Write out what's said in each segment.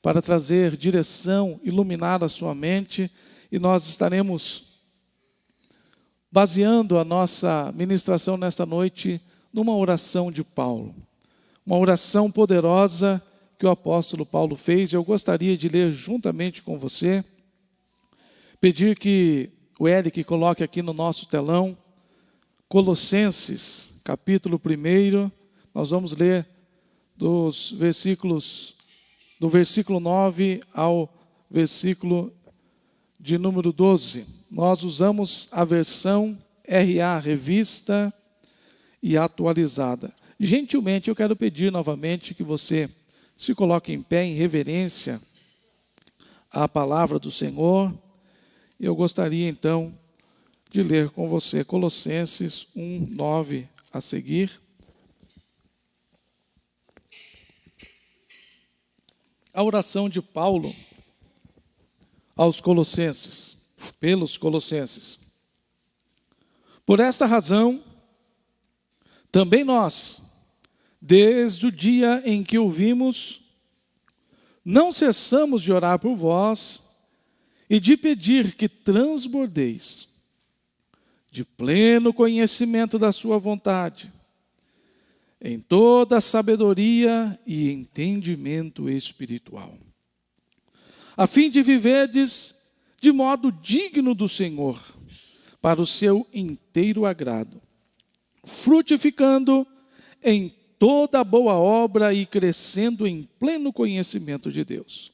para trazer direção, iluminar a sua mente, e nós estaremos baseando a nossa ministração nesta noite numa oração de Paulo. Uma oração poderosa que o apóstolo Paulo fez. Eu gostaria de ler juntamente com você, pedir que o Eric coloque aqui no nosso telão, Colossenses, capítulo 1, nós vamos ler do versículo 9 ao versículo de número 12. Nós usamos a versão RA, revista e atualizada. Gentilmente, eu quero pedir novamente que você se coloque em pé em reverência à palavra do Senhor. Eu gostaria então de ler com você Colossenses 1, 9 a seguir. A oração de Paulo aos Colossenses, pelos Colossenses. Por esta razão, também nós, desde o dia em que o vimos, não cessamos de orar por vós e de pedir que transbordeis de pleno conhecimento da sua vontade, em toda sabedoria e entendimento espiritual, a fim de viverdes de modo digno do Senhor, para o seu inteiro agrado, frutificando em toda boa obra e crescendo em pleno conhecimento de Deus,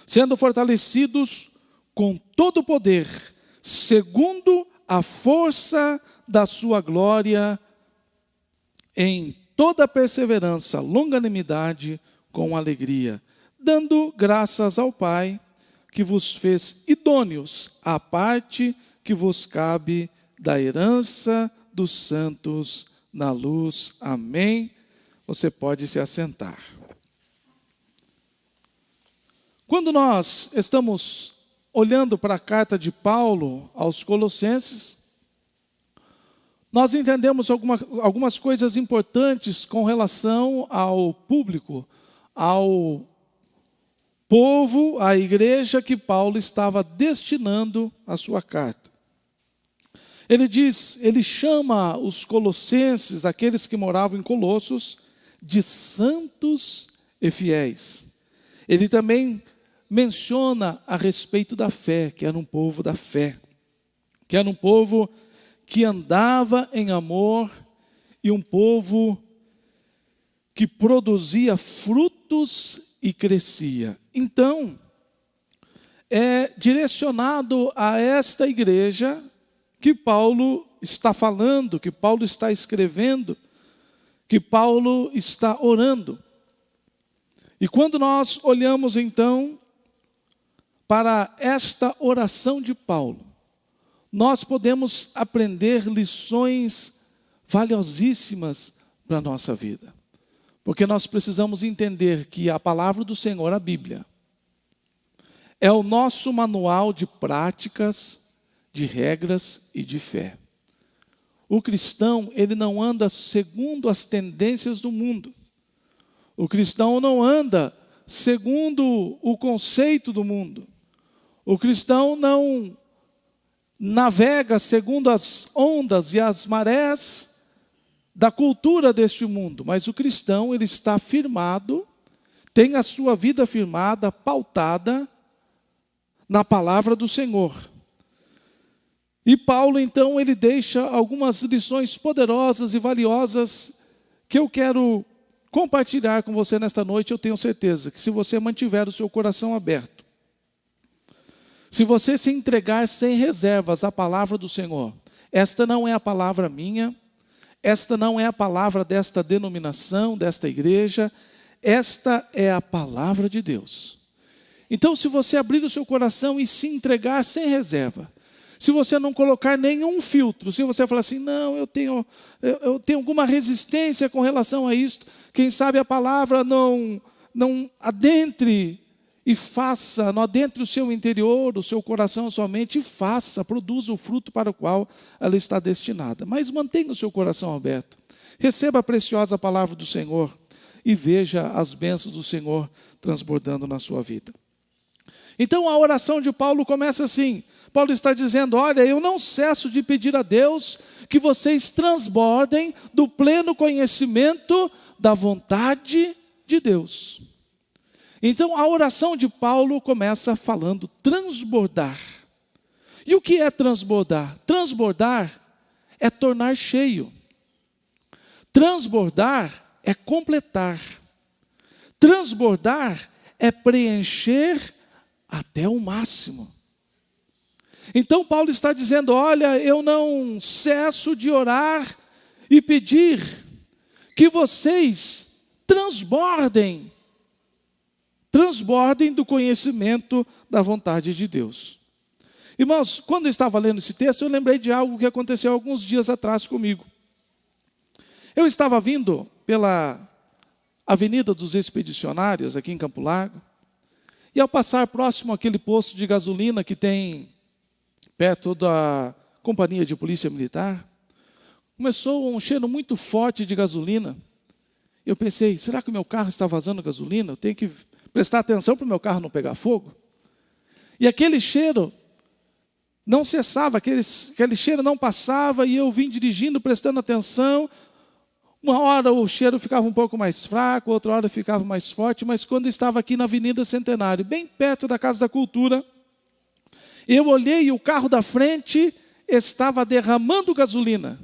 sendo fortalecidos com todo o poder, segundo a força da sua glória, em toda perseverança, longanimidade, com alegria, dando graças ao Pai, que vos fez idôneos à parte que vos cabe da herança dos santos na luz. Amém? Você pode se assentar. Quando nós estamos olhando para a carta de Paulo aos Colossenses, nós entendemos algumas coisas importantes com relação ao público, ao povo, à igreja que Paulo estava destinando a sua carta. Ele chama os colossenses, aqueles que moravam em Colossos, de santos e fiéis. Ele também menciona a respeito da fé, que era um povo da fé, que era um povo que andava em amor e um povo que produzia frutos e crescia. Então, é direcionado a esta igreja que Paulo está falando, que Paulo está escrevendo, que Paulo está orando. E quando nós olhamos então para esta oração de Paulo, nós podemos aprender lições valiosíssimas para a nossa vida. Porque nós precisamos entender que a palavra do Senhor, a Bíblia, é o nosso manual de práticas, de regras e de fé. O cristão, ele não anda segundo as tendências do mundo. O cristão não anda segundo o conceito do mundo. O cristão não navega segundo as ondas e as marés da cultura deste mundo, mas o cristão, ele está firmado, tem a sua vida firmada, pautada na palavra do Senhor. E Paulo, então, ele deixa algumas lições poderosas e valiosas que eu quero compartilhar com você nesta noite. Eu tenho certeza que se você mantiver o seu coração aberto, se você se entregar sem reservas à palavra do Senhor, esta não é a palavra minha, esta não é a palavra desta denominação, desta igreja, esta é a palavra de Deus. Então, se você abrir o seu coração e se entregar sem reserva, se você não colocar nenhum filtro, se você falar assim, não, eu tenho alguma resistência com relação a isto, quem sabe a palavra não adentre e faça, não adentre o seu interior, o seu coração, a sua mente, e faça, produza o fruto para o qual ela está destinada. Mas mantenha o seu coração aberto, receba a preciosa palavra do Senhor, e veja as bênçãos do Senhor transbordando na sua vida. Então a oração de Paulo começa assim. Paulo está dizendo: olha, eu não cesso de pedir a Deus que vocês transbordem do pleno conhecimento da vontade de Deus. Então a oração de Paulo começa falando transbordar. E o que é transbordar? Transbordar é tornar cheio. Transbordar é completar. Transbordar é preencher até o máximo. Então Paulo está dizendo: olha, eu não cesso de orar e pedir que vocês transbordem do conhecimento da vontade de Deus. Irmãos, quando eu estava lendo esse texto, eu lembrei de algo que aconteceu alguns dias atrás comigo. Eu estava vindo pela Avenida dos Expedicionários, aqui em Campo Largo, e ao passar próximo àquele posto de gasolina que tem perto da companhia de polícia militar, começou um cheiro muito forte de gasolina. Eu pensei: será que o meu carro está vazando gasolina? Eu tenho que prestar atenção para o meu carro não pegar fogo. E aquele cheiro não cessava, aquele cheiro não passava, e eu vim dirigindo, prestando atenção. Uma hora o cheiro ficava um pouco mais fraco, outra hora ficava mais forte, mas quando eu estava aqui na Avenida Centenário, bem perto da Casa da Cultura, eu olhei e o carro da frente estava derramando gasolina.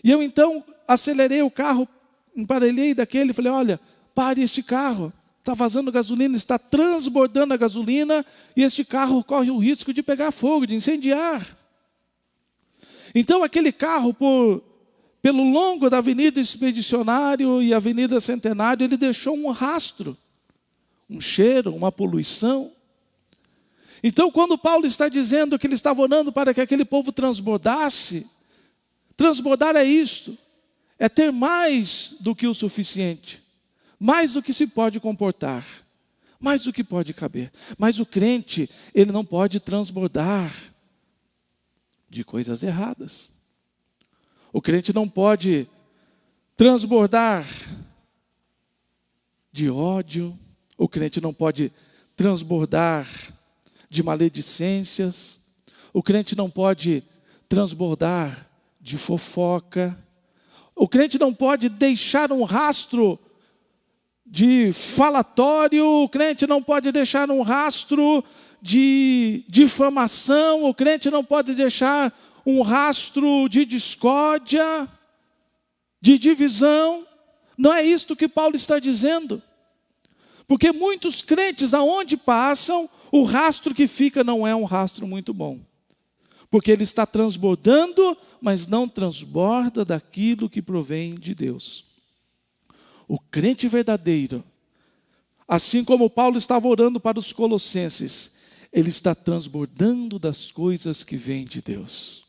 E eu então acelerei o carro, emparelhei daquele e falei: olha, pare este carro, está vazando gasolina, está transbordando a gasolina, e este carro corre o risco de pegar fogo, de incendiar. Então aquele carro, pelo longo da Avenida Expedicionário e Avenida Centenário, ele deixou um rastro, um cheiro, uma poluição. Então, quando Paulo está dizendo que ele estava orando para que aquele povo transbordasse, transbordar é isto, é ter mais do que o suficiente, mais do que se pode comportar, mais do que pode caber. Mas o crente, ele não pode transbordar de coisas erradas. O crente não pode transbordar de ódio, o crente não pode transbordar de maledicências, o crente não pode transbordar de fofoca, o crente não pode deixar um rastro de falatório, o crente não pode deixar um rastro de difamação, o crente não pode deixar um rastro de discórdia, de divisão. Não é isto que Paulo está dizendo. Porque muitos crentes, aonde passam, o rastro que fica não é um rastro muito bom. Porque ele está transbordando, mas não transborda daquilo que provém de Deus. O crente verdadeiro, assim como Paulo estava orando para os colossenses, ele está transbordando das coisas que vêm de Deus.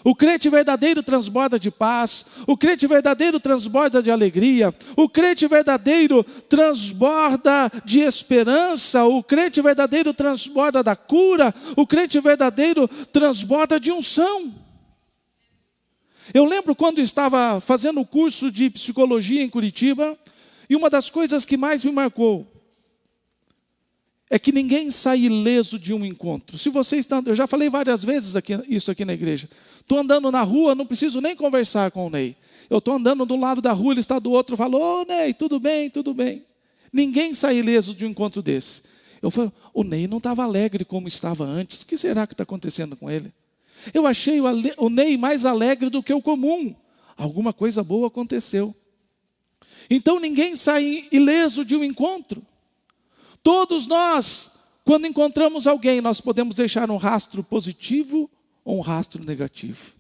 O crente verdadeiro transborda de paz, o crente verdadeiro transborda de alegria, o crente verdadeiro transborda de esperança, o crente verdadeiro transborda da cura, o crente verdadeiro transborda de unção. Eu lembro quando estava fazendo o curso de psicologia em Curitiba, e uma das coisas que mais me marcou é que ninguém sai ileso de um encontro. Se você está, eu já falei várias vezes isso aqui na igreja. Estou andando na rua, não preciso nem conversar com o Ney. Eu estou andando de um lado da rua, ele está do outro, falo: ô Ney, tudo bem, tudo bem. Ninguém sai ileso de um encontro desse. Eu falo: o Ney não estava alegre como estava antes, o que será que está acontecendo com ele? Eu achei o Ney mais alegre do que o comum. Alguma coisa boa aconteceu. Então ninguém sai ileso de um encontro. Todos nós, quando encontramos alguém, nós podemos deixar um rastro positivo ou um rastro negativo.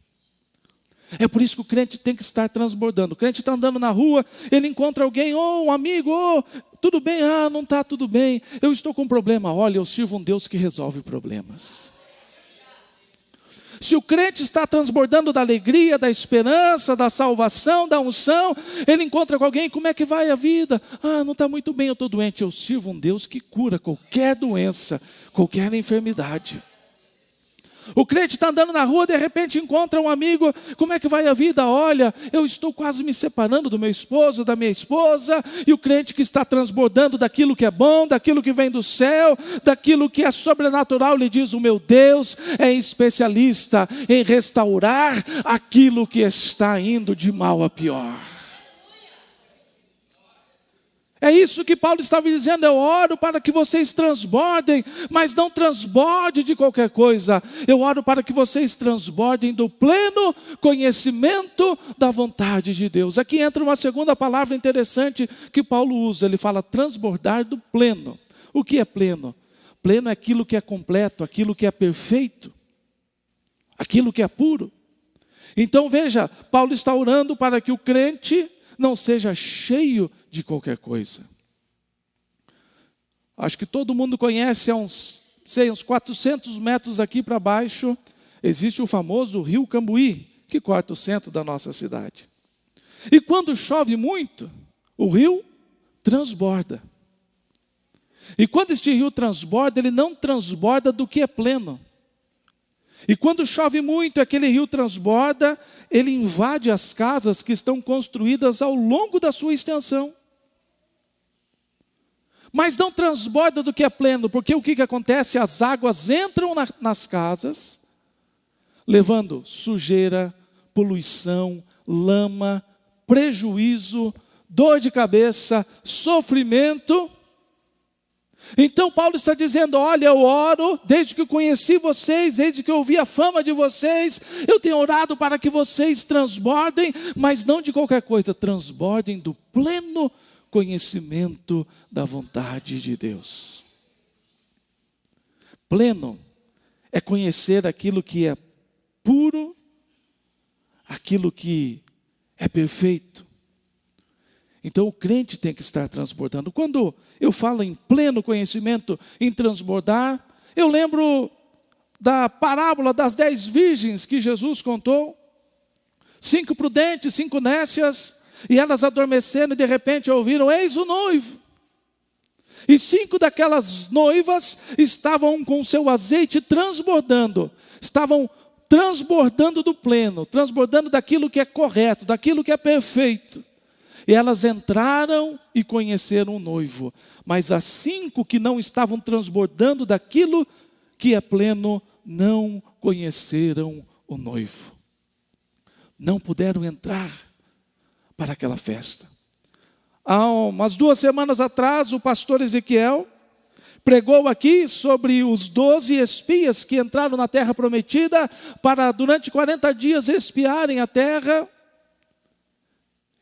É por isso que o crente tem que estar transbordando. O crente está andando na rua, ele encontra alguém: um amigo, tudo bem? Não está tudo bem, eu estou com um problema. Olha, eu sirvo um Deus que resolve problemas. Se o crente está transbordando da alegria, da esperança, da salvação, da unção, ele encontra com alguém: como é que vai a vida? Não está muito bem, eu estou doente. Eu sirvo um Deus que cura qualquer doença, qualquer enfermidade. O crente está andando na rua, de repente encontra um amigo, como é que vai a vida? Olha, eu estou quase me separando do meu esposo, da minha esposa, e o crente que está transbordando daquilo que é bom, daquilo que vem do céu, daquilo que é sobrenatural, lhe diz: o meu Deus é especialista em restaurar aquilo que está indo de mal a pior. É isso que Paulo estava dizendo: eu oro para que vocês transbordem, mas não transborde de qualquer coisa. Eu oro para que vocês transbordem do pleno conhecimento da vontade de Deus. Aqui entra uma segunda palavra interessante que Paulo usa. Ele fala transbordar do pleno. O que é pleno? Pleno é aquilo que é completo, aquilo que é perfeito, aquilo que é puro. Então veja, Paulo está orando para que o crente não seja cheio de qualquer coisa. Acho que todo mundo conhece, uns 400 metros aqui para baixo, existe o famoso rio Cambuí, que corta o centro da nossa cidade. E quando chove muito, o rio transborda. E quando este rio transborda, ele não transborda do que é pleno. E quando chove muito, aquele rio transborda, ele invade as casas que estão construídas ao longo da sua extensão. Mas não transborda do que é pleno, porque o que acontece? As águas entram nas casas, levando sujeira, poluição, lama, prejuízo, dor de cabeça, sofrimento. Então Paulo está dizendo: olha, eu oro, desde que eu conheci vocês, desde que eu ouvi a fama de vocês, eu tenho orado para que vocês transbordem, mas não de qualquer coisa, transbordem do pleno conhecimento da vontade de Deus. Pleno é conhecer aquilo que é puro, aquilo que é perfeito. Então o crente tem que estar transbordando. Quando eu falo em pleno conhecimento, em transbordar, eu lembro da parábola das 10 virgens que Jesus contou. 5 prudentes, 5 nécias, e elas adormeceram e de repente ouviram: eis o noivo. E 5 daquelas noivas estavam com o seu azeite transbordando, estavam transbordando do pleno, transbordando daquilo que é correto, daquilo que é perfeito. E elas entraram e conheceram o noivo. Mas as 5 que não estavam transbordando daquilo que é pleno, não conheceram o noivo. Não puderam entrar para aquela festa. Há umas 2 semanas atrás, o pastor Ezequiel pregou aqui sobre os 12 espias que entraram na terra prometida para durante 40 dias espiarem a terra.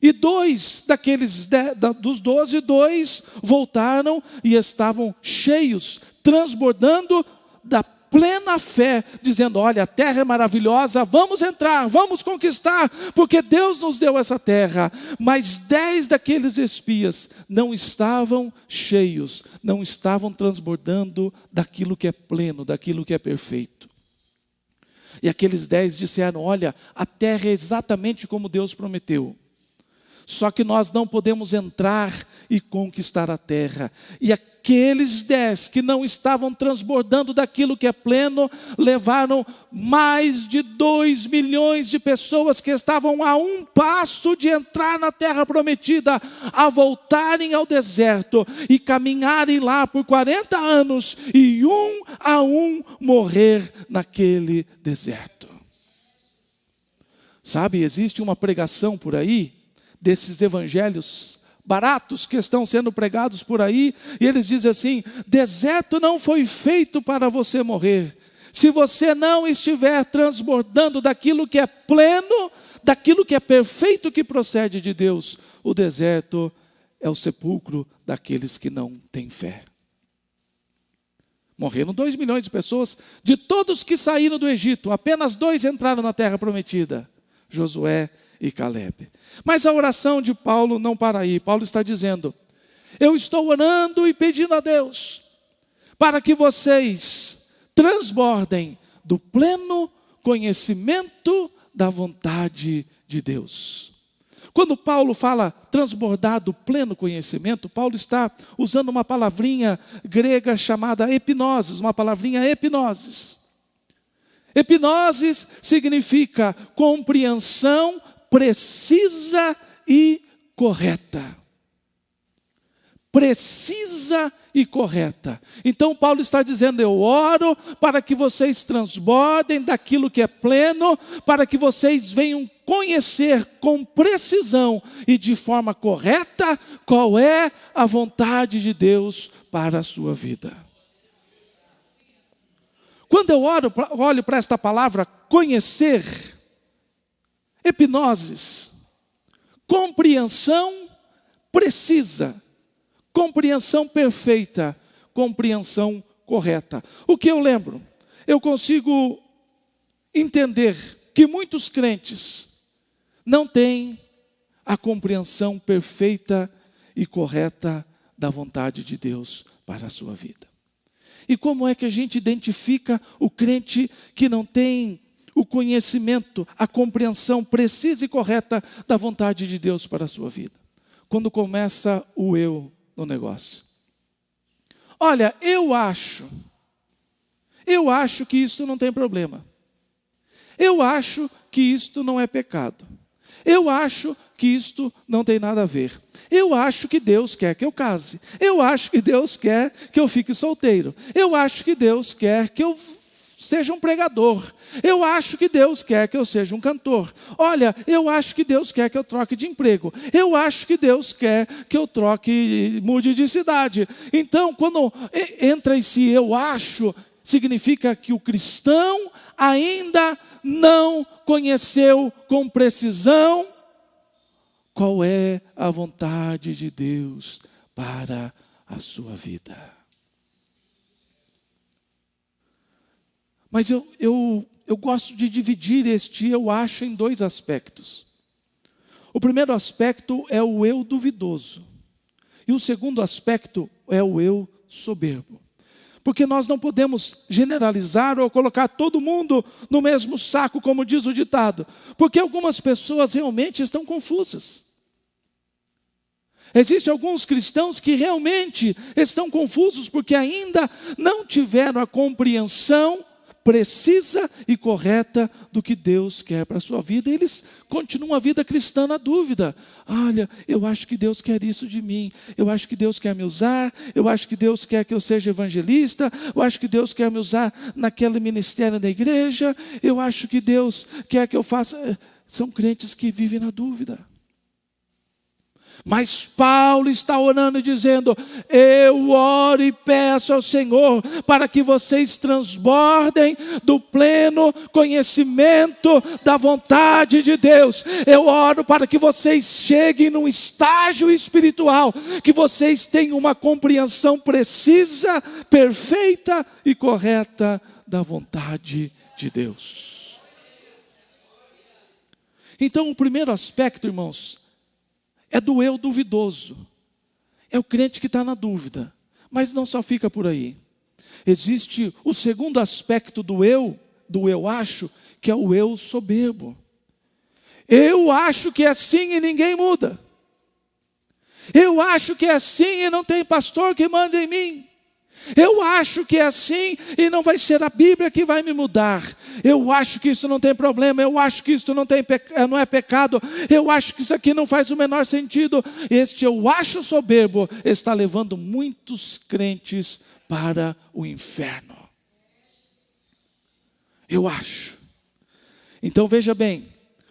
E 2 dos 12, 2 voltaram e estavam cheios, transbordando da plena fé, dizendo: olha, a terra é maravilhosa, vamos entrar, vamos conquistar, porque Deus nos deu essa terra. Mas 10 daqueles espias não estavam cheios, não estavam transbordando daquilo que é pleno, daquilo que é perfeito. E aqueles 10 disseram: olha, a terra é exatamente como Deus prometeu. Só que nós não podemos entrar e conquistar a terra. E aqueles 10 que não estavam transbordando daquilo que é pleno, levaram mais de 2 milhões de pessoas que estavam a um passo de entrar na terra prometida, a voltarem ao deserto e caminharem lá por 40 anos e um a um morrer naquele deserto. Sabe, existe uma pregação por aí, desses evangelhos baratos que estão sendo pregados por aí, e eles dizem assim: deserto não foi feito para você morrer. Se você não estiver transbordando daquilo que é pleno, daquilo que é perfeito, que procede de Deus, o deserto é o sepulcro daqueles que não têm fé. Morreram 2 milhões de pessoas, de todos que saíram do Egito, apenas 2 entraram na terra prometida: Josué e Caleb. Mas a oração de Paulo não para aí. Paulo está dizendo: eu estou orando e pedindo a Deus para que vocês transbordem do pleno conhecimento da vontade de Deus. Quando Paulo fala transbordar do pleno conhecimento, Paulo está usando uma palavrinha grega chamada epinosis, uma palavrinha epinosis. Epinoses significa compreensão precisa e correta. Precisa e correta. Então Paulo está dizendo: eu oro para que vocês transbordem daquilo que é pleno, para que vocês venham conhecer com precisão e de forma correta qual é a vontade de Deus para a sua vida. Quando eu olho para esta palavra conhecer, epinoses, compreensão precisa, compreensão perfeita, compreensão correta. O que eu lembro? Eu consigo entender que muitos crentes não têm a compreensão perfeita e correta da vontade de Deus para a sua vida. E como é que a gente identifica o crente que não tem o conhecimento, a compreensão precisa e correta da vontade de Deus para a sua vida? Quando começa o eu no negócio. Olha, eu acho que isto não tem problema. Eu acho que isto não é pecado. Eu acho que isto não tem nada a ver. Eu acho que Deus quer que eu case. Eu acho que Deus quer que eu fique solteiro. Eu acho que Deus quer que eu seja um pregador. Eu acho que Deus quer que eu seja um cantor. Olha, eu acho que Deus quer que eu troque de emprego. Eu acho que Deus quer que eu mude de cidade. Então, quando entra esse eu acho, significa que o cristão ainda não conheceu com precisão qual é a vontade de Deus para a sua vida. Mas eu gosto de dividir este eu acho em dois aspectos. O primeiro aspecto é o eu duvidoso. E o segundo aspecto é o eu soberbo. Porque nós não podemos generalizar ou colocar todo mundo no mesmo saco, como diz o ditado. Porque algumas pessoas realmente estão confusas. Existem alguns cristãos que realmente estão confusos porque ainda não tiveram a compreensão precisa e correta do que Deus quer para a sua vida. Eles continuam a vida cristã na dúvida. Olha, eu acho que Deus quer isso de mim. Eu acho que Deus quer me usar. Eu acho que Deus quer que eu seja evangelista. Eu acho que Deus quer me usar naquele ministério da igreja. Eu acho que Deus quer que eu faça... São crentes que vivem na dúvida. Mas Paulo está orando e dizendo: eu oro e peço ao Senhor para que vocês transbordem do pleno conhecimento da vontade de Deus. Eu oro para que vocês cheguem num estágio espiritual, que vocês tenham uma compreensão precisa, perfeita e correta da vontade de Deus. Então, o primeiro aspecto, irmãos, é do eu duvidoso. É o crente que está na dúvida. Mas não só fica por aí. Existe o segundo aspecto do eu acho, que é o eu soberbo. Eu acho que é assim e ninguém muda. Eu acho que é assim e não tem pastor que manda em mim. Eu acho que é assim e não vai ser a Bíblia que vai me mudar. Eu acho que isso não tem problema. Eu acho que isso não é pecado. Eu acho que isso aqui não faz o menor sentido. Este eu acho soberbo está levando muitos crentes para o inferno. Eu acho. Então veja bem,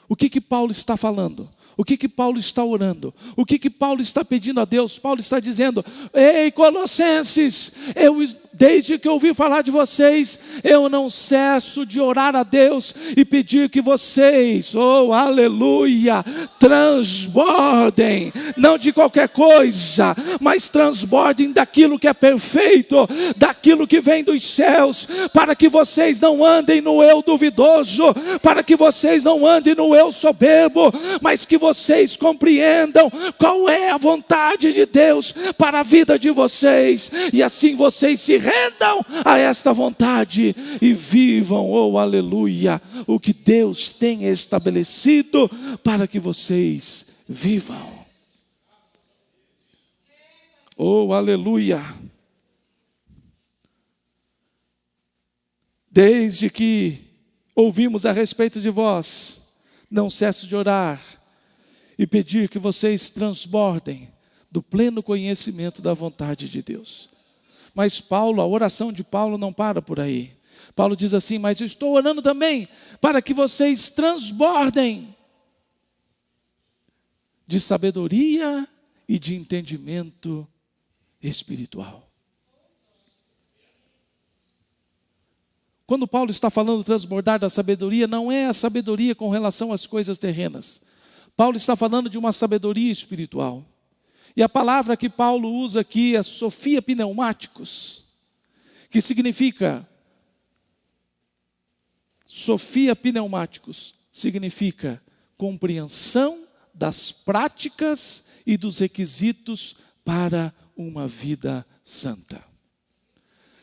o que Paulo está falando? O que Paulo está orando? O que Paulo está pedindo a Deus? Paulo está dizendo: ei, Colossenses, desde que eu ouvi falar de vocês, eu não cesso de orar a Deus e pedir que vocês, oh aleluia, transbordem, não de qualquer coisa, mas transbordem daquilo que é perfeito, daquilo que vem dos céus, para que vocês não andem no eu duvidoso, para que vocês não andem no eu soberbo, mas que vocês compreendam qual é a vontade de Deus para a vida de vocês, e assim vocês se rendam a esta vontade e vivam, oh aleluia, o que Deus tem estabelecido para que vocês vivam. Oh aleluia. Desde que ouvimos a respeito de vós, não cesso de orar e pedir que vocês transbordem do pleno conhecimento da vontade de Deus. Mas Paulo, a oração de Paulo não para por aí. Paulo diz assim: mas eu estou orando também para que vocês transbordem de sabedoria e de entendimento espiritual. Quando Paulo está falando transbordar da sabedoria, não é a sabedoria com relação às coisas terrenas. Paulo está falando de uma sabedoria espiritual. E a palavra que Paulo usa aqui é Sofia Pneumáticos, que significa compreensão das práticas e dos requisitos para uma vida santa.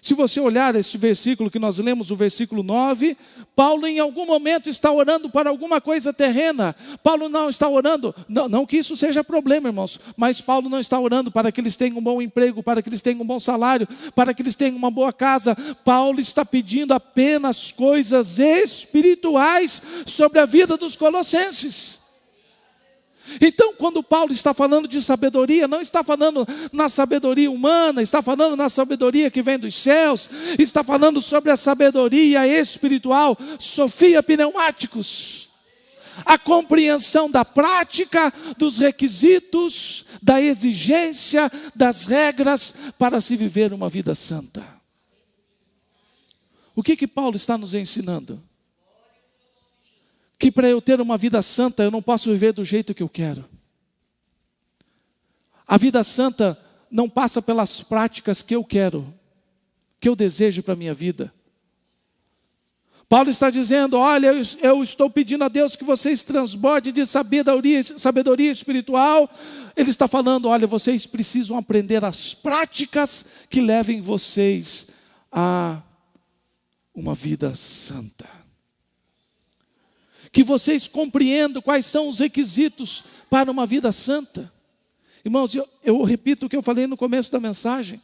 Se você olhar este versículo que nós lemos, o versículo 9, Paulo em algum momento está orando para alguma coisa terrena. Paulo não está orando, não que isso seja problema, irmãos, mas Paulo não está orando para que eles tenham um bom emprego, para que eles tenham um bom salário, para que eles tenham uma boa casa. Paulo está pedindo apenas coisas espirituais sobre a vida dos colossenses. Então, quando Paulo está falando de sabedoria, não está falando na sabedoria humana, está falando na sabedoria que vem dos céus, está falando sobre a sabedoria espiritual, Sofia Pneumáticos. A compreensão da prática, dos requisitos, da exigência, das regras para se viver uma vida santa. O que Paulo está nos ensinando? Que para eu ter uma vida santa, eu não posso viver do jeito que eu quero. A vida santa não passa pelas práticas que eu quero, que eu desejo para a minha vida. Paulo está dizendo: olha, eu estou pedindo a Deus que vocês transbordem de sabedoria espiritual. Ele está falando: olha, vocês precisam aprender as práticas que levem vocês a uma vida santa. Que vocês compreendam quais são os requisitos para uma vida santa. Irmãos, eu repito o que eu falei no começo da mensagem.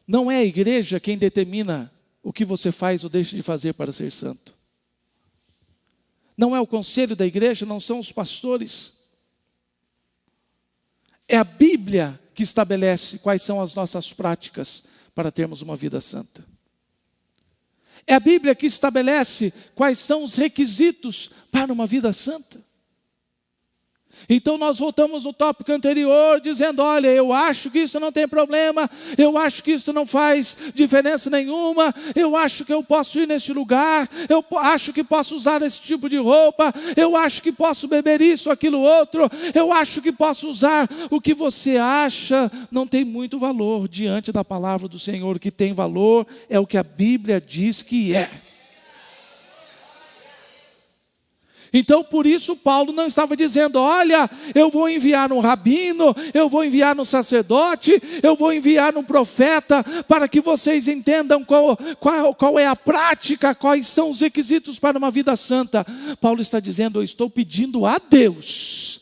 Não é a igreja quem determina o que você faz ou deixa de fazer para ser santo. Não é o conselho da igreja, não são os pastores. É a Bíblia que estabelece quais são as nossas práticas para termos uma vida santa. É a Bíblia que estabelece quais são os requisitos para uma vida santa. Então nós voltamos no tópico anterior dizendo: olha, eu acho que isso não tem problema, eu acho que isso não faz diferença nenhuma, eu acho que eu posso ir nesse lugar, eu acho que posso usar esse tipo de roupa, eu acho que posso beber isso, aquilo, outro, eu acho que posso usar. O que você acha não tem muito valor diante da palavra do Senhor. O que tem valor é o que a Bíblia diz que é. Então, por isso, Paulo não estava dizendo: olha, eu vou enviar um rabino, eu vou enviar um sacerdote, eu vou enviar um profeta, para que vocês entendam qual é a prática, quais são os requisitos para uma vida santa. Paulo está dizendo: eu estou pedindo a Deus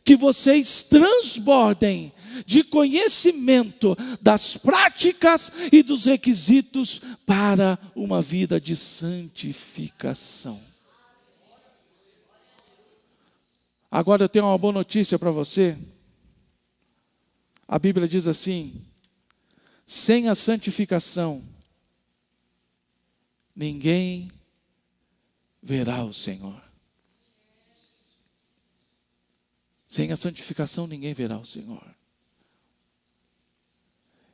que vocês transbordem de conhecimento das práticas e dos requisitos para uma vida de santificação. Agora eu tenho uma boa notícia para você. A Bíblia diz assim: sem a santificação, ninguém verá o Senhor. Sem a santificação, ninguém verá o Senhor.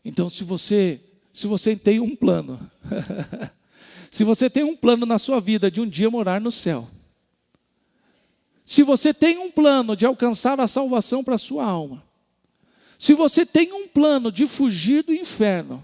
Então, se você tem um plano, se você tem um plano na sua vida de um dia morar no céu, se você tem um plano de alcançar a salvação para a sua alma, se você tem um plano de fugir do inferno,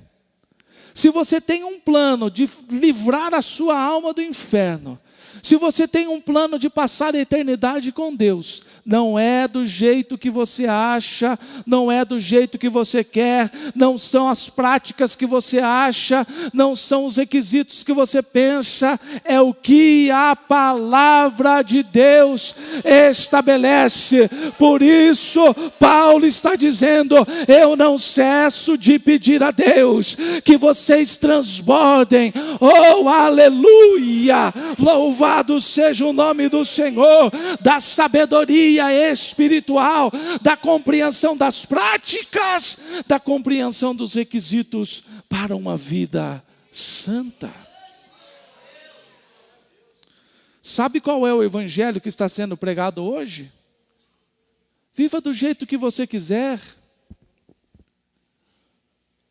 se você tem um plano de livrar a sua alma do inferno, se você tem um plano de passar a eternidade com Deus, não é do jeito que você acha, não é do jeito que você quer, não são as práticas que você acha, não são os requisitos que você pensa, é o que a palavra de Deus estabelece. Por isso, Paulo está dizendo: eu não cesso de pedir a Deus que vocês transbordem. Oh, aleluia! Louvado seja o nome do Senhor, da sabedoria espiritual, da compreensão das práticas, da compreensão dos requisitos para uma vida santa. Sabe qual é o evangelho que está sendo pregado hoje? Viva do jeito que você quiser.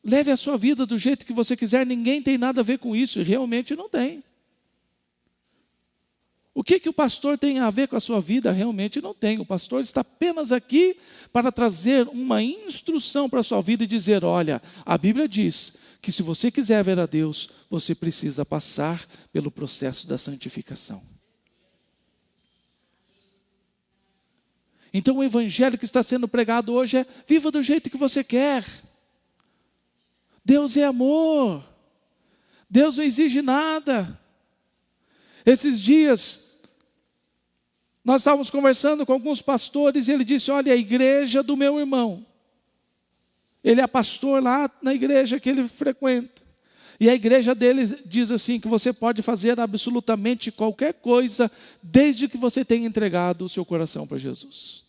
Leve a sua vida do jeito que você quiser. Ninguém tem nada a ver com isso, e realmente não tem. O que o pastor tem a ver com a sua vida? Realmente não tem. O pastor está apenas aqui para trazer uma instrução para a sua vida e dizer: olha, a Bíblia diz que se você quiser ver a Deus, você precisa passar pelo processo da santificação. Então o evangelho que está sendo pregado hoje é: viva do jeito que você quer. Deus é amor. Deus não exige nada. Esses dias, nós estávamos conversando com alguns pastores e ele disse: olha, a igreja do meu irmão, ele é pastor lá na igreja que ele frequenta, e a igreja dele diz assim, que você pode fazer absolutamente qualquer coisa, desde que você tenha entregado o seu coração para Jesus.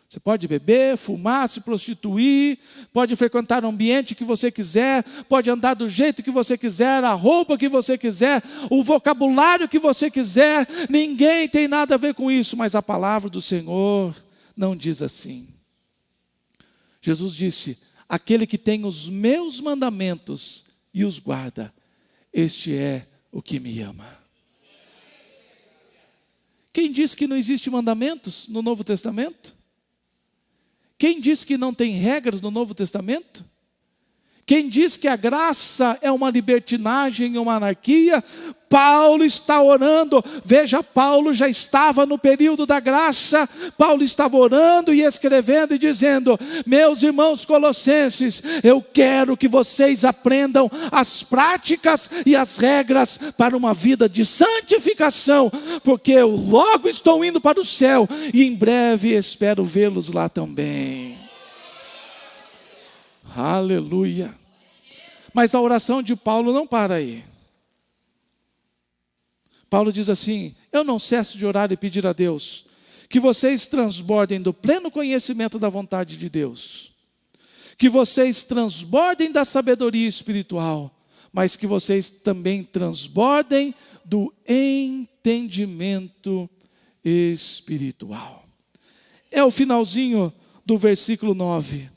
Você pode beber, fumar, se prostituir, pode frequentar o ambiente que você quiser, pode andar do jeito que você quiser, a roupa que você quiser, o vocabulário que você quiser, ninguém tem nada a ver com isso, mas a palavra do Senhor não diz assim. Jesus disse: aquele que tem os meus mandamentos e os guarda, este é o que me ama. Quem diz que não existe mandamentos no Novo Testamento? Quem diz que não tem regras no Novo Testamento? Quem diz que a graça é uma libertinagem, uma anarquia? Paulo está orando. Veja, Paulo já estava no período da graça. Paulo estava orando e escrevendo e dizendo: meus irmãos colossenses, eu quero que vocês aprendam as práticas e as regras para uma vida de santificação, porque eu logo estou indo para o céu e em breve espero vê-los lá também. Aleluia. Mas a oração de Paulo não para aí. Paulo diz assim: eu não cesso de orar e pedir a Deus que vocês transbordem do pleno conhecimento da vontade de Deus, que vocês transbordem da sabedoria espiritual, mas que vocês também transbordem do entendimento espiritual. É o finalzinho do versículo 9.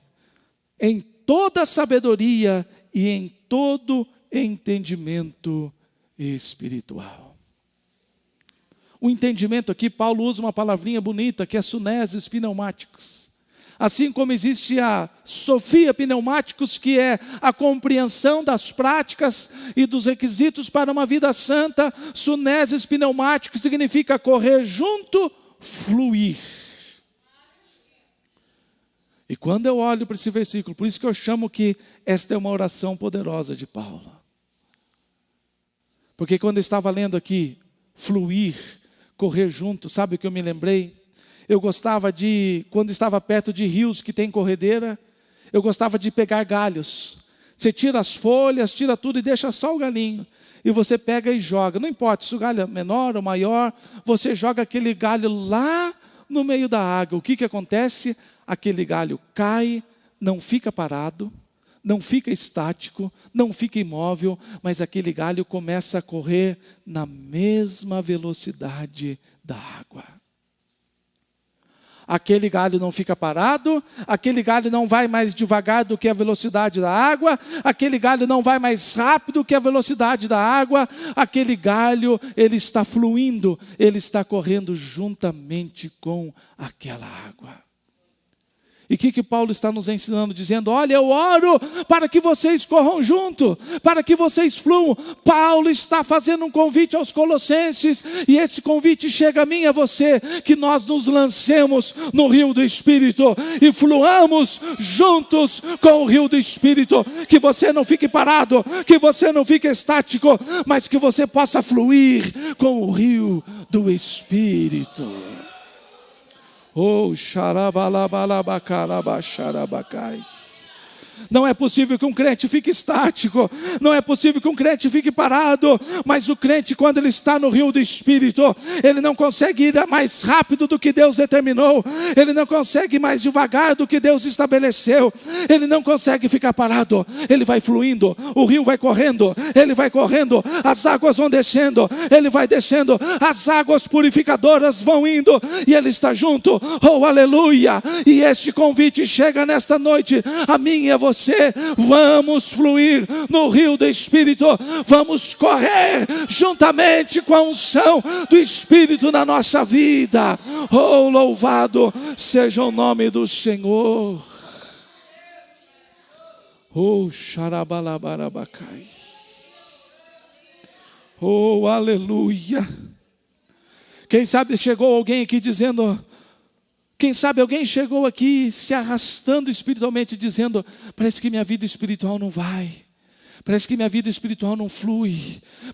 Em toda sabedoria e em todo entendimento espiritual. O entendimento aqui, Paulo usa uma palavrinha bonita, que é sunésios pneumáticos. Assim como existe a sofia pneumáticos, que é a compreensão das práticas e dos requisitos para uma vida santa, sunésios pneumáticos significa correr junto, fluir. E quando eu olho para esse versículo, por isso que eu chamo que esta é uma oração poderosa de Paulo. Porque quando eu estava lendo aqui, fluir, correr junto, sabe o que eu me lembrei? Eu gostava de, quando estava perto de rios que tem corredeira, eu gostava de pegar galhos. Você tira as folhas, tira tudo e deixa só o galinho. E você pega e joga. Não importa se o galho é menor ou maior, você joga aquele galho lá no meio da água. O que acontece? Aquele galho cai, não fica parado, não fica estático, não fica imóvel, mas aquele galho começa a correr na mesma velocidade da água. Aquele galho não fica parado, aquele galho não vai mais devagar do que a velocidade da água, aquele galho não vai mais rápido que a velocidade da água, aquele galho, ele está fluindo, ele está correndo juntamente com aquela água. E o que Paulo está nos ensinando? Dizendo, olha, eu oro para que vocês corram junto, para que vocês fluam. Paulo está fazendo um convite aos colossenses, e esse convite chega a mim e a você, que nós nos lancemos no rio do Espírito, e fluamos juntos com o rio do Espírito. Que você não fique parado, que você não fique estático, mas que você possa fluir com o rio do Espírito. Oh, xarabalabalabacarabacharabacai. Não é possível que um crente fique estático, não é possível que um crente fique parado, mas o crente, quando ele está no rio do Espírito, ele não consegue ir mais rápido do que Deus determinou, ele não consegue ir mais devagar do que Deus estabeleceu, ele não consegue ficar parado, ele vai fluindo, o rio vai correndo, ele vai correndo, as águas vão descendo, ele vai descendo, as águas purificadoras vão indo, e ele está junto, oh aleluia. E este convite chega nesta noite, a mim e a você. Vamos fluir no rio do Espírito, vamos correr juntamente com a unção do Espírito na nossa vida. Oh, louvado seja o nome do Senhor. Oh, xarabalabarabacai. Oh, aleluia. Quem sabe chegou alguém aqui dizendo... Quem sabe alguém chegou aqui se arrastando espiritualmente, dizendo, parece que minha vida espiritual não vai, parece que minha vida espiritual não flui,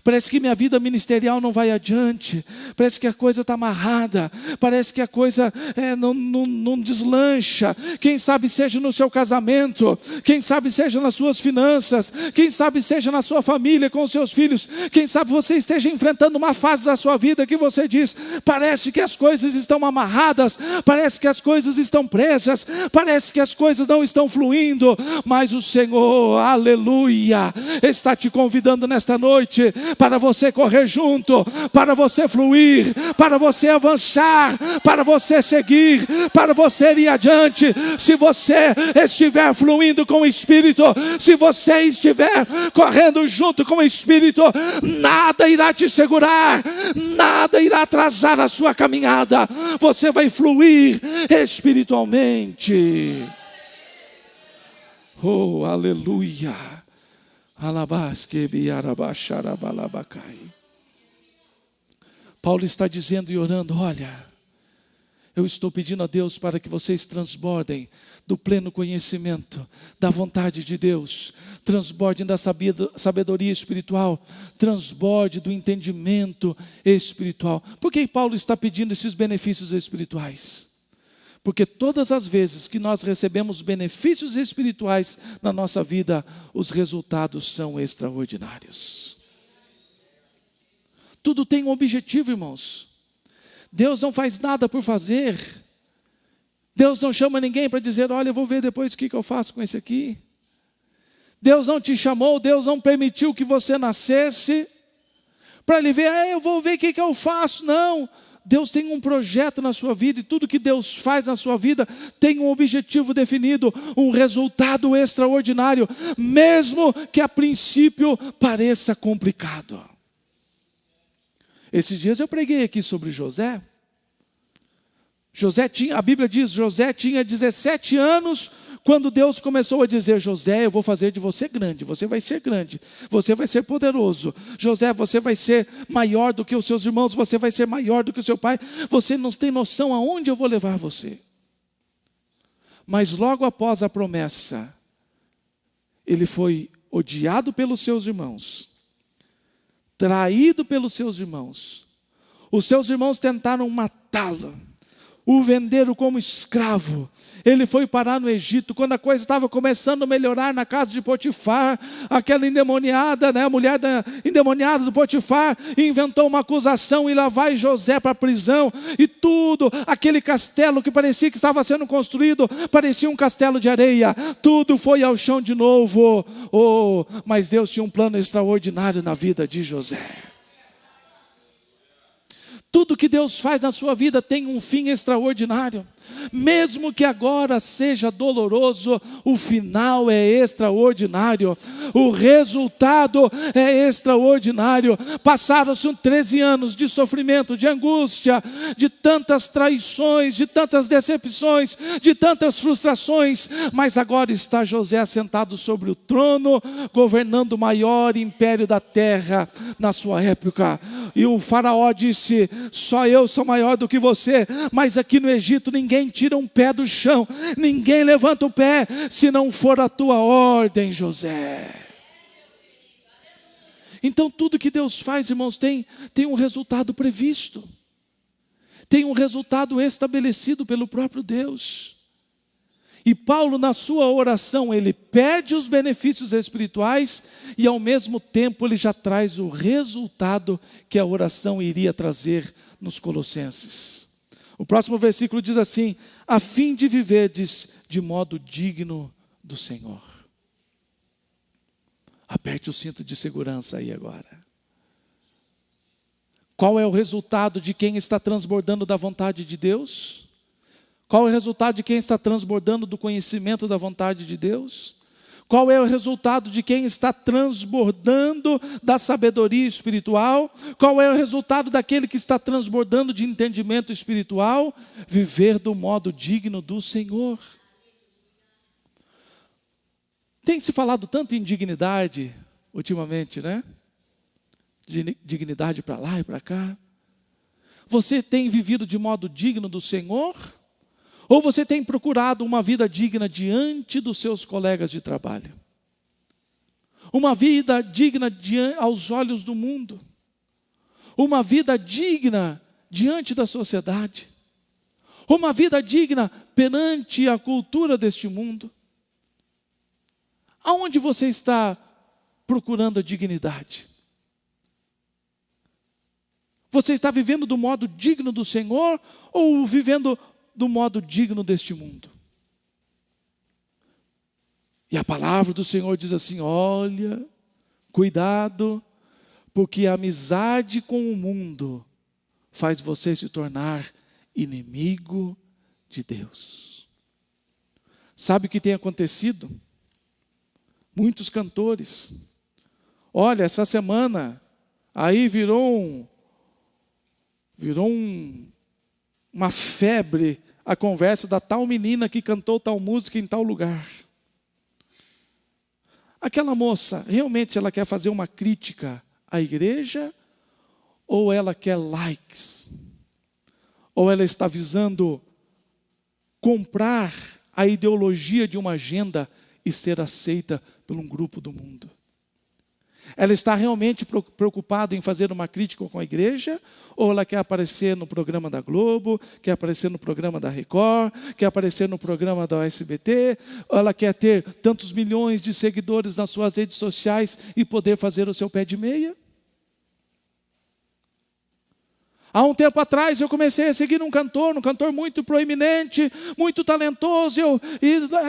parece que minha vida ministerial não vai adiante, parece que a coisa está amarrada, parece que a coisa não deslancha. Quem sabe seja no seu casamento, quem sabe seja nas suas finanças, quem sabe seja na sua família, com os seus filhos, quem sabe você esteja enfrentando uma fase da sua vida que você diz, parece que as coisas estão amarradas, parece que as coisas estão presas, parece que as coisas não estão fluindo, mas o Senhor, aleluia, está te convidando nesta noite para você correr junto, para você fluir, para você avançar, para você seguir, para você ir adiante. Se você estiver fluindo com o Espírito, se você estiver correndo junto com o Espírito, nada irá te segurar, nada irá atrasar a sua caminhada. Você vai fluir espiritualmente. Oh, aleluia. Paulo está dizendo e orando, olha, eu estou pedindo a Deus para que vocês transbordem do pleno conhecimento da vontade de Deus, transbordem da sabedoria espiritual, transborde do entendimento espiritual. Por que Paulo está pedindo esses benefícios espirituais? Porque todas as vezes que nós recebemos benefícios espirituais na nossa vida, os resultados são extraordinários. Tudo tem um objetivo, irmãos. Deus não faz nada por fazer. Deus não chama ninguém para dizer, olha, eu vou ver depois o que eu faço com esse aqui. Deus não te chamou, Deus não permitiu que você nascesse para ele ver, eu vou ver o que eu faço. Não. Deus tem um projeto na sua vida, e tudo que Deus faz na sua vida tem um objetivo definido, um resultado extraordinário, mesmo que a princípio pareça complicado. Esses dias eu preguei aqui sobre José. A Bíblia diz, José tinha 17 anos, quando Deus começou a dizer, José, eu vou fazer de você grande, você vai ser poderoso. José, você vai ser maior do que os seus irmãos, você vai ser maior do que o seu pai, você não tem noção aonde eu vou levar você. Mas logo após a promessa, ele foi odiado pelos seus irmãos, traído pelos seus irmãos. Os seus irmãos tentaram matá-lo, o venderam como escravo. Ele foi parar no Egito, quando a coisa estava começando a melhorar na casa de Potifar, aquela endemoniada, a mulher endemoniada do Potifar, inventou uma acusação, e lá vai José para a prisão, e tudo, aquele castelo que parecia que estava sendo construído, parecia um castelo de areia, tudo foi ao chão de novo. Mas Deus tinha um plano extraordinário na vida de José. Tudo que Deus faz na sua vida tem um fim extraordinário. Mesmo que agora seja doloroso, o final é extraordinário. O resultado é extraordinário. Passaram-se 13 anos de sofrimento, de angústia, de tantas traições, de tantas decepções, de tantas frustrações. Mas agora está José sentado sobre o trono, governando o maior império da terra na sua época. E o faraó disse: só eu sou maior do que você. Mas aqui no Egito ninguém tira um pé do chão, ninguém levanta o pé, se não for a tua ordem, José. Então tudo que Deus faz, irmãos, tem um resultado previsto, tem um resultado estabelecido pelo próprio Deus. E Paulo, na sua oração, ele pede os benefícios espirituais e ao mesmo tempo ele já traz o resultado que a oração iria trazer nos Colossenses. O próximo versículo diz assim: a fim de viverdes de modo digno do Senhor. Aperte o cinto de segurança aí agora. Qual é o resultado de quem está transbordando da vontade de Deus? Qual é o resultado de quem está transbordando do conhecimento da vontade de Deus? Qual é o resultado de quem está transbordando da sabedoria espiritual? Qual é o resultado daquele que está transbordando de entendimento espiritual? Viver do modo digno do Senhor. Tem se falado tanto em dignidade ultimamente, né? Dignidade para lá e para cá. Você tem vivido de modo digno do Senhor? Ou você tem procurado uma vida digna diante dos seus colegas de trabalho? Uma vida digna aos olhos do mundo? Uma vida digna diante da sociedade? Uma vida digna perante a cultura deste mundo? Aonde você está procurando a dignidade? Você está vivendo do modo digno do Senhor ou vivendo do modo digno deste mundo? E a palavra do Senhor diz assim: olha, cuidado, porque a amizade com o mundo faz você se tornar inimigo de Deus. Sabe o que tem acontecido? Muitos cantores, olha, essa semana aí virou uma febre a conversa da tal menina que cantou tal música em tal lugar. Aquela moça, realmente ela quer fazer uma crítica à igreja? Ou ela quer likes? Ou ela está visando comprar a ideologia de uma agenda e ser aceita por um grupo do mundo? Ela está realmente preocupada em fazer uma crítica com a igreja? Ou ela quer aparecer no programa da Globo, quer aparecer no programa da Record, quer aparecer no programa da SBT? Ou ela quer ter tantos milhões de seguidores nas suas redes sociais e poder fazer o seu pé de meia? Há um tempo atrás eu comecei a seguir um cantor muito proeminente, muito talentoso.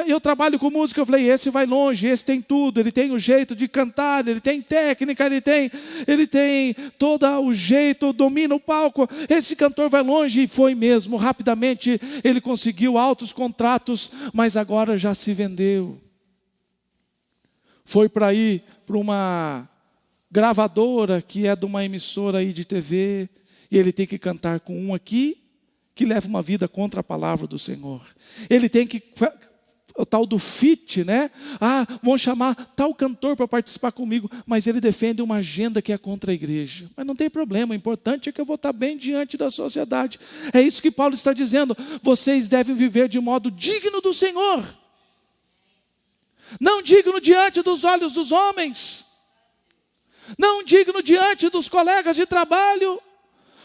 Eu trabalho com música, eu falei, esse vai longe, esse tem tudo, ele tem o jeito de cantar, ele tem técnica, ele tem todo o jeito, domina o palco. Esse cantor vai longe, e foi mesmo. Rapidamente ele conseguiu altos contratos, mas agora já se vendeu. Foi para ir para uma gravadora que é de uma emissora aí de TV. E ele tem que cantar com um aqui, que leva uma vida contra a palavra do Senhor. Ele tem que, o tal do feat, né? Vão chamar tal cantor para participar comigo, mas ele defende uma agenda que é contra a igreja. Mas não tem problema, o importante é que eu vou estar bem diante da sociedade. É isso que Paulo está dizendo. Vocês devem viver de modo digno do Senhor. Não digno diante dos olhos dos homens. Não digno diante dos colegas de trabalho.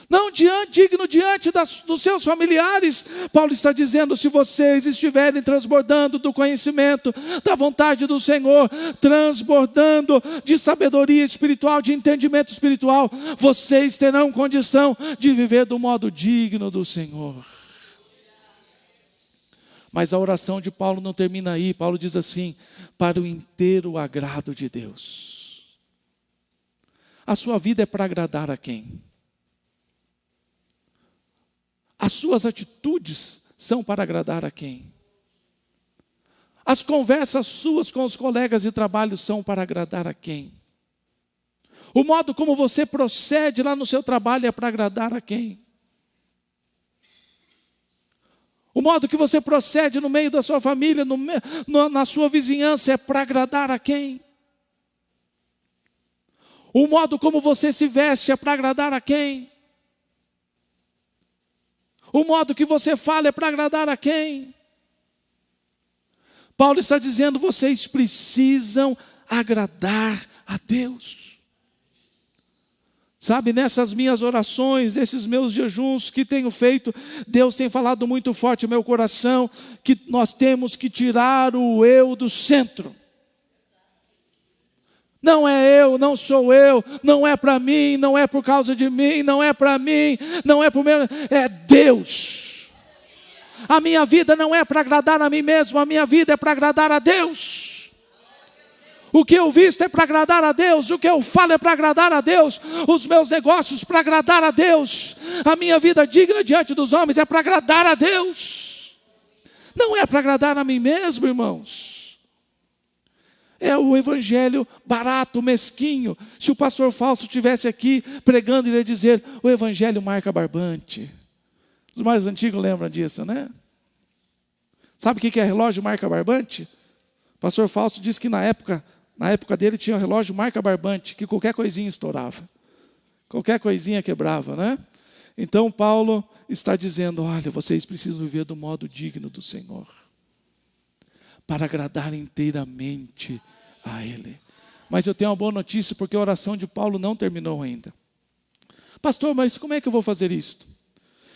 Não digno diante dos seus familiares. Paulo está dizendo, se vocês estiverem transbordando do conhecimento, da vontade do Senhor, transbordando de sabedoria espiritual, de entendimento espiritual, vocês terão condição de viver do modo digno do Senhor. Mas a oração de Paulo não termina aí. Paulo diz assim, para o inteiro agrado de Deus. A sua vida é para agradar a quem? As suas atitudes são para agradar a quem? As conversas suas com os colegas de trabalho são para agradar a quem? O modo como você procede lá no seu trabalho é para agradar a quem? O modo que você procede no meio da sua família, na sua vizinhança, é para agradar a quem? O modo como você se veste é para agradar a quem? O modo que você fala é para agradar a quem? Paulo está dizendo, vocês precisam agradar a Deus. Sabe, nessas minhas orações, nesses meus jejuns que tenho feito, Deus tem falado muito forte no meu coração, que nós temos que tirar o eu do centro. Não é eu, não sou eu, não é para mim, não é por causa de mim, não é para mim, não é por meu, é Deus. A minha vida não é para agradar a mim mesmo, a minha vida é para agradar a Deus. O que eu visto é para agradar a Deus, o que eu falo é para agradar a Deus, os meus negócios para agradar a Deus, a minha vida digna diante dos homens é para agradar a Deus. Não é para agradar a mim mesmo, irmãos. É o evangelho barato, mesquinho. Se o pastor Fausto estivesse aqui pregando, ele ia dizer, o evangelho marca barbante. Os mais antigos lembram disso, né? Sabe o que é relógio marca barbante? O pastor Fausto disse que na época dele tinha um relógio marca barbante, que qualquer coisinha estourava. Qualquer coisinha quebrava, né? Então Paulo está dizendo, olha, vocês precisam viver do modo digno do Senhor, para agradar inteiramente a Ele. Mas eu tenho uma boa notícia, porque a oração de Paulo não terminou ainda. Pastor, mas como é que eu vou fazer isso?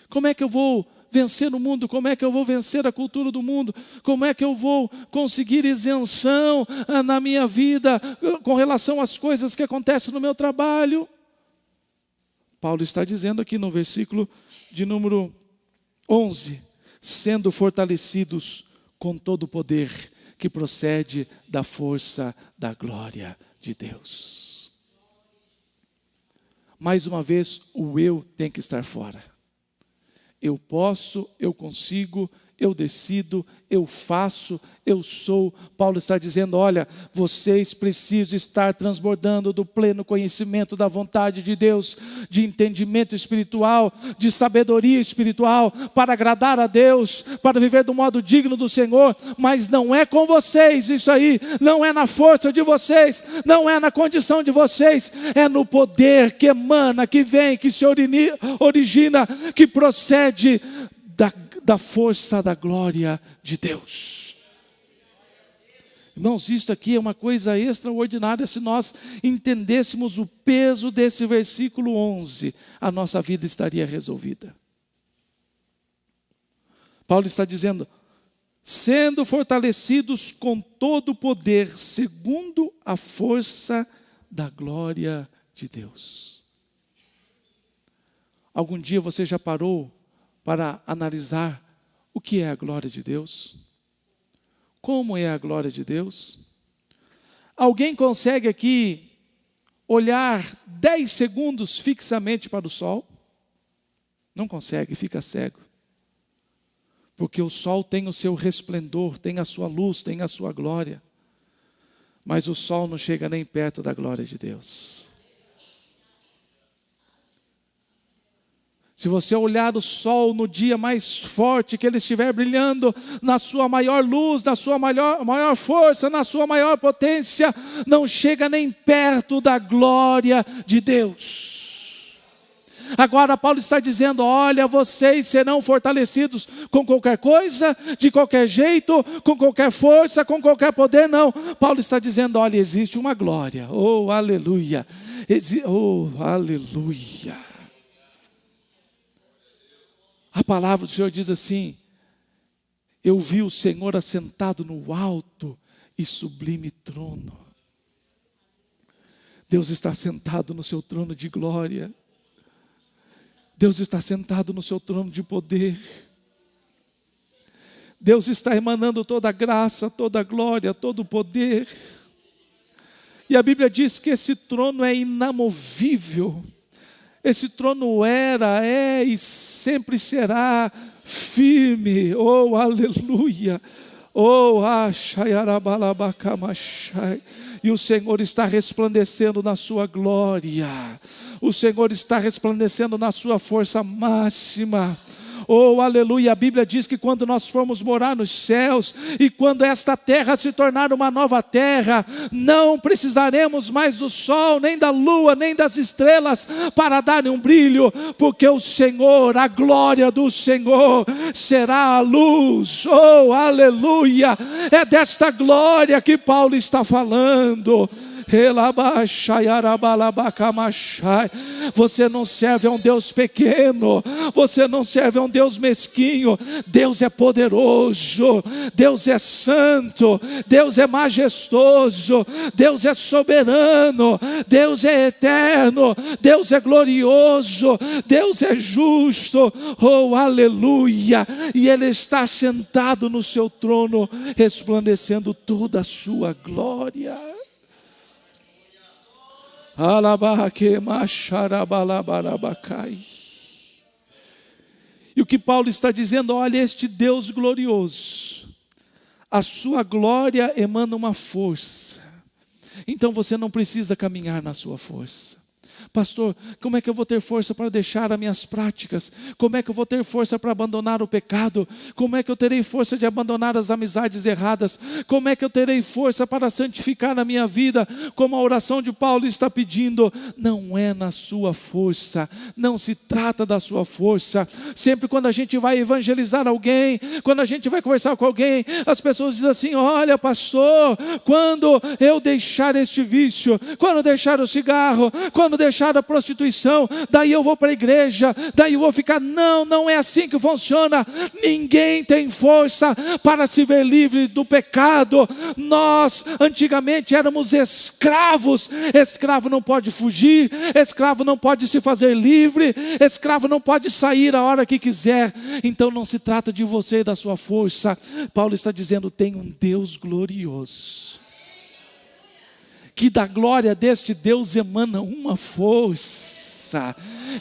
Como é que eu vou vencer o mundo? Como é que eu vou vencer a cultura do mundo? Como é que eu vou conseguir isenção na minha vida com relação às coisas que acontecem no meu trabalho? Paulo está dizendo aqui no versículo de número 11, sendo fortalecidos com todo o poder que procede da força da glória de Deus. Mais uma vez, o eu tem que estar fora. Eu posso, eu consigo, eu decido, eu faço, eu sou. Paulo está dizendo, olha, vocês precisam estar transbordando do pleno conhecimento da vontade de Deus, de entendimento espiritual, de sabedoria espiritual, para agradar a Deus, para viver do modo digno do Senhor, mas não é com vocês isso aí, não é na força de vocês, não é na condição de vocês, é no poder que emana, que vem, que se origina, que procede da força da glória de Deus. Irmãos, isso aqui é uma coisa extraordinária. Se nós entendêssemos o peso desse versículo 11, a nossa vida estaria resolvida. Paulo está dizendo, sendo fortalecidos com todo o poder, segundo a força da glória de Deus. Algum dia você já parou para analisar o que é a glória de Deus? Como é a glória de Deus? Alguém consegue aqui olhar 10 segundos fixamente para o sol? Não consegue, fica cego. Porque o sol tem o seu resplendor, tem a sua luz, tem a sua glória. Mas o sol não chega nem perto da glória de Deus. Se você olhar o sol no dia mais forte que ele estiver brilhando, na sua maior luz, na sua maior força, na sua maior potência, não chega nem perto da glória de Deus. Agora Paulo está dizendo, olha, vocês serão fortalecidos com qualquer coisa, de qualquer jeito, com qualquer força, com qualquer poder, não. Paulo está dizendo, olha, existe uma glória, oh aleluia, oh aleluia. A palavra do Senhor diz assim, eu vi o Senhor assentado no alto e sublime trono. Deus está sentado no seu trono de glória. Deus está sentado no seu trono de poder. Deus está emanando toda a graça, toda a glória, todo o poder. E a Bíblia diz que esse trono é inamovível. esse trono era, é e sempre será firme. Oh, aleluia. Oh, achaiarabalabacamachai. E o Senhor está resplandecendo na sua glória. O Senhor está resplandecendo na sua força máxima. Oh, aleluia, a Bíblia diz que quando nós formos morar nos céus, e quando esta terra se tornar uma nova terra, não precisaremos mais do sol, nem da lua, nem das estrelas, para darem um brilho, porque o Senhor, a glória do Senhor, será a luz. Oh, aleluia, é desta glória que Paulo está falando. Você não serve a um Deus pequeno, você não serve a um Deus mesquinho. Deus é poderoso, Deus é santo, Deus é majestoso, Deus é soberano, Deus é eterno, Deus é glorioso, Deus é justo. Oh, aleluia! E Ele está sentado no seu trono, resplandecendo toda a sua glória. E o que Paulo está dizendo, olha, este Deus glorioso, a sua glória emana uma força. Então você não precisa caminhar na sua força. Pastor, como é que eu vou ter força para deixar as minhas práticas? Como é que eu vou ter força para abandonar o pecado? Como é que eu terei força de abandonar as amizades erradas? Como é que eu terei força para santificar a minha vida? Como a oração de Paulo está pedindo, não é na sua força, não se trata da sua força. Sempre quando a gente vai evangelizar alguém, quando a gente vai conversar com alguém, as pessoas dizem assim, olha pastor, quando eu deixar este vício, quando deixar o cigarro, quando deixar a prostituição, daí eu vou para a igreja, daí eu vou ficar. Não, não é assim que funciona. Ninguém tem força para se ver livre do pecado. Nós antigamente éramos escravos. Escravo não pode fugir, escravo não pode se fazer livre, escravo não pode sair a hora que quiser. Então não se trata de você e da sua força. Paulo está dizendo, tem um Deus glorioso, que da glória deste Deus emana uma força.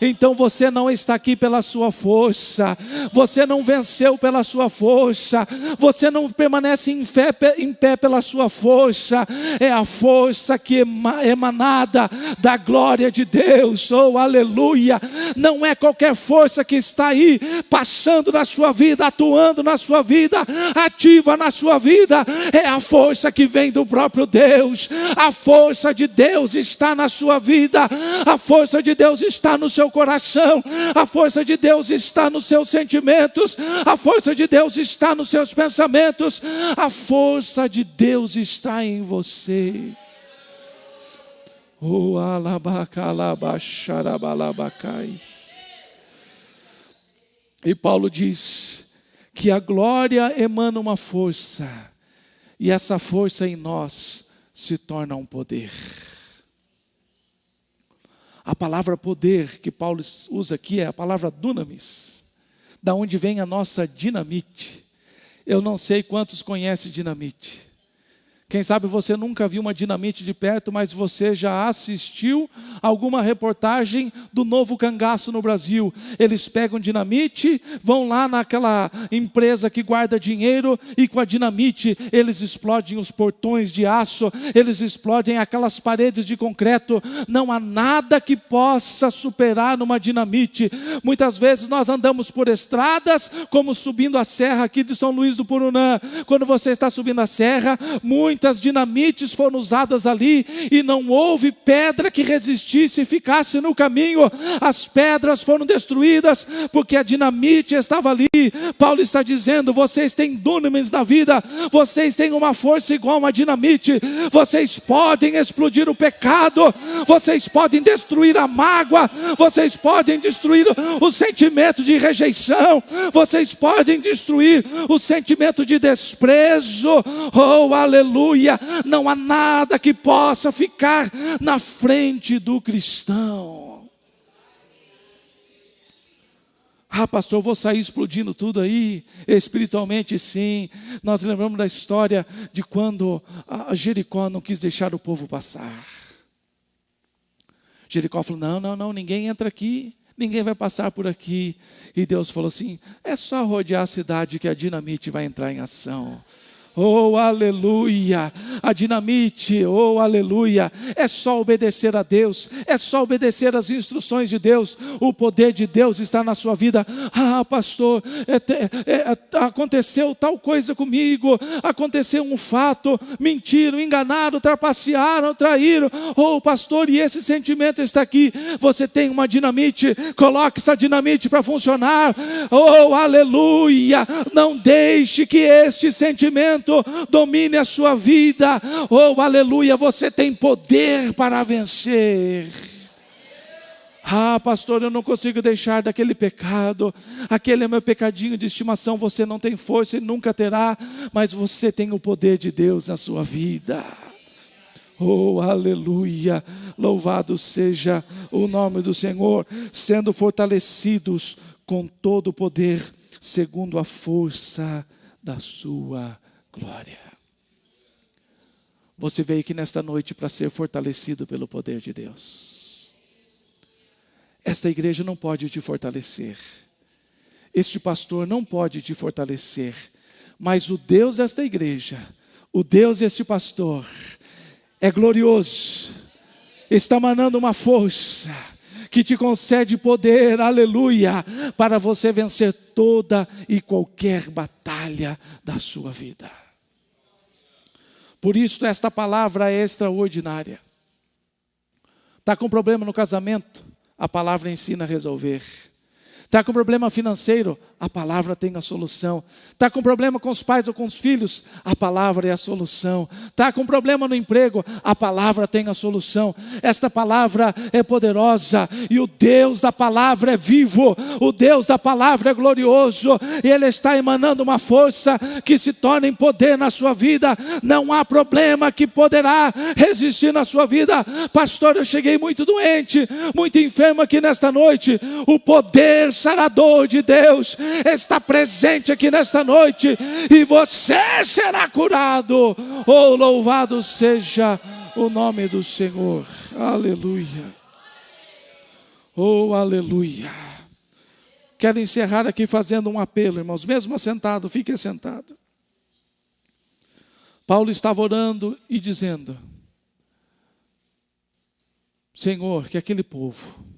Então você não está aqui pela sua força, você não venceu pela sua força, você não permanece em pé pela sua força, é a força que é emanada da glória de Deus. Oh, aleluia! Não é qualquer força que está aí passando na sua vida, atuando na sua vida, ativa na sua vida, é a força que vem do próprio Deus. A força de Deus está na sua vida, a força de Deus está no seu coração, a força de Deus está nos seus sentimentos, a força de Deus está nos seus pensamentos, a força de Deus está em você. Oh, alabacalabaxarabalabacai. E Paulo diz que a glória emana uma força, e essa força em nós se torna um poder. A palavra poder que Paulo usa aqui é a palavra dunamis, da onde vem a nossa dinamite. Eu não sei quantos conhecem dinamite. Quem sabe você nunca viu uma dinamite de perto, mas você já assistiu alguma reportagem do novo cangaço no Brasil. Eles pegam dinamite, vão lá naquela empresa que guarda dinheiro e com a dinamite eles explodem os portões de aço, eles explodem aquelas paredes de concreto. Não há nada que possa superar numa dinamite. Muitas vezes nós andamos por estradas, como subindo a serra aqui de São Luís do Purunã. Quando você está subindo a serra, muitas dinamites foram usadas ali e não houve pedra que resistisse e ficasse no caminho. As pedras foram destruídas porque a dinamite estava ali. Paulo está dizendo, vocês têm dunamis na vida, vocês têm uma força igual a uma dinamite. Vocês podem explodir o pecado, vocês podem destruir a mágoa, vocês podem destruir o sentimento de rejeição, vocês podem destruir o sentimento de desprezo. Oh, aleluia! Não há nada que possa ficar na frente do cristão. Ah, pastor, eu vou sair explodindo tudo aí? Espiritualmente, sim. Nós lembramos da história de quando a Jericó não quis deixar o povo passar. Jericó falou, não, ninguém entra aqui, ninguém vai passar por aqui. E Deus falou assim, é só rodear a cidade que a dinamite vai entrar em ação. Oh, aleluia, a dinamite, oh, aleluia, é só obedecer a Deus, é só obedecer às instruções de Deus, o poder de Deus está na sua vida. Ah, pastor, aconteceu tal coisa comigo, aconteceu um fato, mentiram, enganaram, trapacearam, traíram. Oh, pastor, e esse sentimento está aqui, você tem uma dinamite, coloque essa dinamite para funcionar. Oh, aleluia, não deixe que este sentimento domine a sua vida. Oh, aleluia, você tem poder para vencer. Ah, pastor, eu não consigo deixar daquele pecado, aquele é meu pecadinho de estimação. Você não tem força e nunca terá, mas você tem o poder de Deus na sua vida. Oh, aleluia, louvado seja o nome do Senhor, sendo fortalecidos com todo o poder, segundo a força da sua glória. Você veio aqui nesta noite para ser fortalecido pelo poder de Deus. Esta igreja não pode te fortalecer, este pastor não pode te fortalecer, mas o Deus desta igreja, o Deus deste pastor, é glorioso, está manando uma força que te concede poder, aleluia, para você vencer toda e qualquer batalha da sua vida. Por isso esta palavra é extraordinária. Está com problema no casamento? A palavra ensina a resolver. Está com problema financeiro? A palavra tem a solução. Está com problema com os pais ou com os filhos? A palavra é a solução. Está com problema no emprego? A palavra tem a solução. Esta palavra é poderosa e o Deus da palavra é vivo. O Deus da palavra é glorioso e Ele está emanando uma força que se torna em poder na sua vida. Não há problema que poderá resistir na sua vida. Pastor, eu cheguei muito doente, muito enfermo aqui nesta noite. O poder sarador de Deus está presente aqui nesta noite e você será curado. Oh, louvado seja o nome do Senhor. Aleluia. Oh, aleluia. Quero encerrar aqui fazendo um apelo, irmãos. Mesmo assentado, fique assentado. Paulo estava orando e dizendo: Senhor, que aquele povo